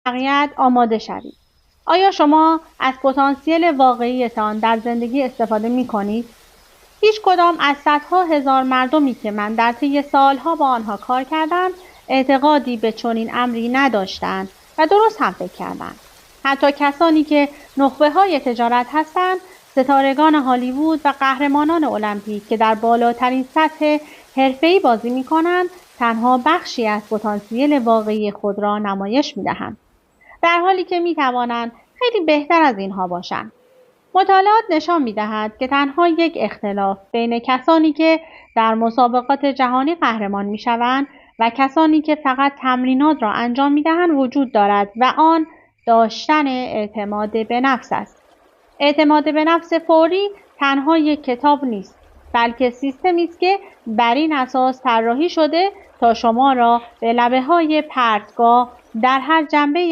موفقیت آماده شوید. آیا شما از پتانسیل واقعیتان در زندگی استفاده می کنید؟ هیچ کدام از صدها هزار مردمی که من در طی سالها با آنها کار کردم اعتقادی به چنین امری نداشتند و درست هم فکر کردند. حتی کسانی که نخبه‌های تجارت هستند، ستارگان هالیوود و قهرمانان المپیک که در بالاترین سطح حرفه‌ای بازی می‌کنند، تنها بخشی از پتانسیل واقعی خود را نمایش می‌دهند، در حالی که می‌توانند خیلی بهتر از اینها باشند. مطالعات نشان می‌دهد که تنها یک اختلاف بین کسانی که در مسابقات جهانی قهرمان می‌شوند و کسانی که فقط تمرینات را انجام می‌دهند وجود دارد و آن داشتن اعتماد به نفس است. اعتماد به نفس فوری تنها یک کتاب نیست، بلکه سیستمی است که بر این اساس طراحی شده تا شما را به لبه‌های پرتگاه در هر جنبه‌ای